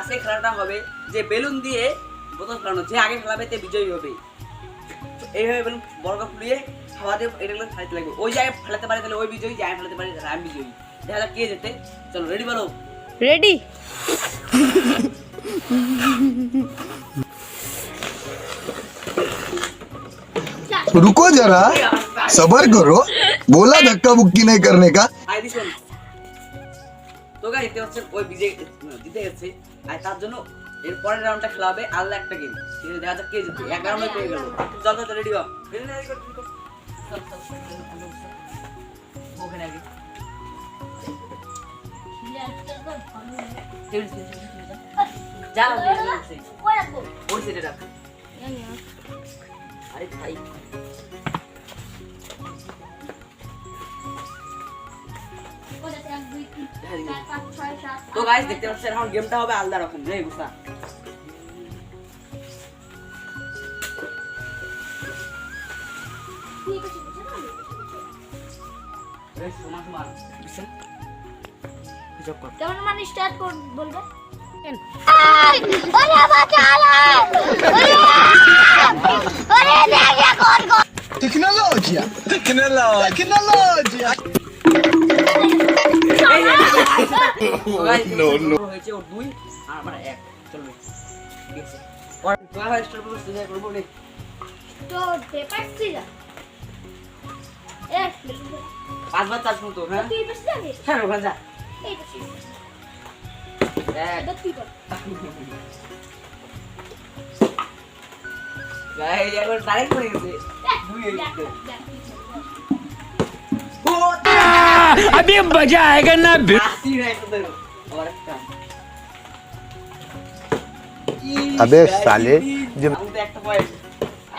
আজকে খেলাটা হবে যে বেলুন দিয়ে বোতল খেলানো, যে আগে খেলাবে তে বিজয়ী হবে। এইভাবে বেলুন বড় করে ফুলিয়ে হাওয়া দিয়ে এটাগুলো ফেলাতে লাগবে। ওই জায়গায় ফেলাতে পারে তাহলে ওই বিজয়ী, জায়গায় ফেলাতে পারে তাহলে আমি বিজয়ী। দেখা যাক কে যেতে। চলো রেডি বলো। রেডি। रुको जरा सबर करो बोला धक्का बुक्की नहीं करने का। তো গাইস দেখতে পাচ্ছেন ওই বিজয় জিতে গেছে। আর তার জন্য এর পরের রাউন্ডটা খেলা হবে আলাদা একটা গেম। ঠিক আছে, দেখা যাক কে জিতে। এক রাউন্ডে পেয়ে গেল। চল তো রেডি হ। ওখানে আগে যা ওই সেটে রাখ। আরে ভাই তো গাইস দেখতে পাচ্ছেন এখন গেমটা হবে আলাদা রকম। রে গুসা রে সোনা সোনা বুঝছেন জব কর কেমন মানে স্টার্ট কর বলবে। ওরে বাঁচালে ওরে দেখে কোন কোন टेक्नोलॉजिया হয়েছে ওর 2 আর আমার 1 চলবে। ঠিক আছে আর তোরা স্টার্ট করব শুরু করব রে। তো পেপার সিরা এক 5 বার চার্জ করতে হ্যাঁ তুই বেশি জানিস। হ্যাঁ ওখানে যা এই বেশি এক তুই কর। গাইস একবার ডাইরেক্ট পড়ে গেছে 2 এই अभी मजा आएगा ना। আসি রে তো और একটা अबे साले जब আমি তো একটা পয়েন্ট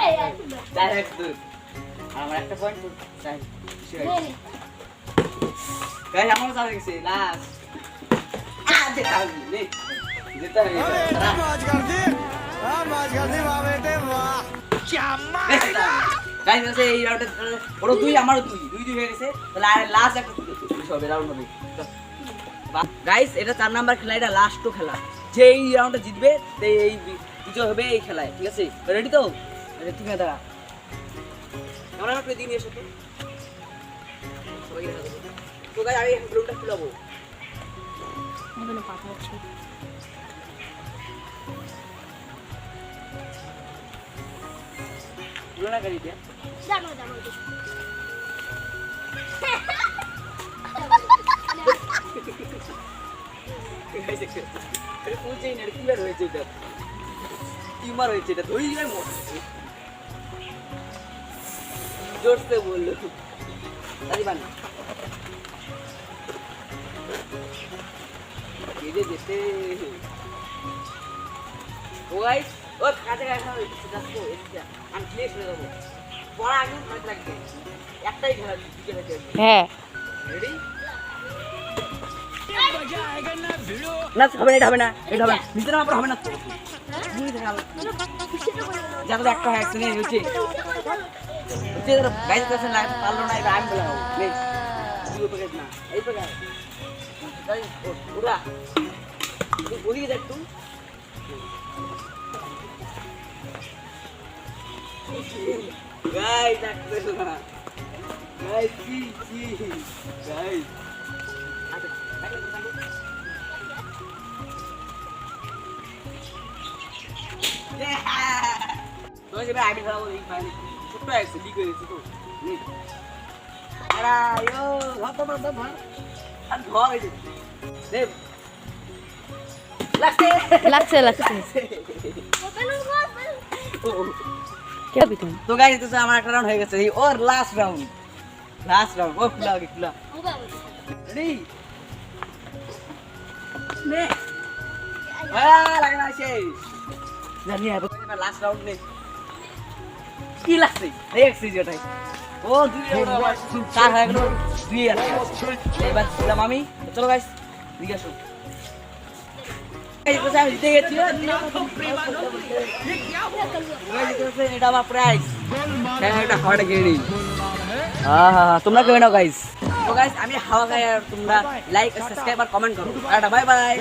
এই ডাইরেক্ট দূর আমার একটা পয়েন্ট চাই গাইস আমার চাই গেছে লাস্ট আজে তাও নে যেটা হবে मौज कर दी वाह बेटे वाह क्या গাইস আছে এই রাউন্ডে ওর 2 আমার 2 হয়ে গেছে। তাহলে আর লাস্ট একটা হবে রাউন্ড হবে। গাইস এটা 4 নাম্বার খেলা, এটা লাস্ট খেলা। যে এই রাউন্ডে জিতবে তে এই বিজয় হবে এই খেলায়। ঠিক আছে রেডি তো? আরে তুমি দাঁড়া আমরা একটা দিন এসে তো সবাই দেখা যাবে। তো গাইস আমি ব্লুটা খুলাবো। এগুলো পাতা আছে খুলনা গাড়ি দিয়া জানো জানো গাইস এটা পুজে নেড় ক্লিয়ার হয়েছে। এটা টিমার হয়েছে, এটা ধরে যায় মোট জোরসে বললো আরে বান ये যেতে ও গাইস ও কাছে কাছে যাচ্ছে এটা আমি ক্লিয়ার করে দেব। পড়া আগে মনে রাখবে একটাই খেলা দিকে রেখে। হ্যাঁ রেডি না হবে না, এটা হবে না, এটা হবে নিচে না হবে না। যাতে একটা হ্যাক নেই হচ্ছে হচ্ছে গাইস কাছে না পারলো না, এটা আমি বলবো নেই তুই প্যাকেট না এই প্যাকেট গাইস ওরা তুই বলি দেখ তুই গাইস দেখতে না গাইস কি গাইস তো যেটা আইডি খারাপ হয়ে গেছে ছোট আছে লিক হয়ে গেছে তো নে আরে ইয়ো হত হত ধর আর ধর এই নে লাগছে লাগছে কে হবে তুমি। তো গাইস তো আমার একটা রাউন্ড হয়ে গেছে এই ওর লাস্ট রাউন্ড ও খুলা আগে খুলা রেডি নে লাগা শেষ জানি হবে লাস্ট রাউন্ড নে কি লাগছে দেখছি যেটাই ও দুই রাউন্ড চার হয়ে গেল 2 আছে এবার ছিলাম আমি। চলো গাইস দিকে আসো এই তো আমি জিতে গেছি। এটা আমার প্রাইস একটা হট গেড়ি। তোমরা কেমন গাইস? তো গাইস আমি হাওয়া খাই আর তোমরা লাইক সাবস্ক্রাইব আর কমেন্ট করো। Bye bye.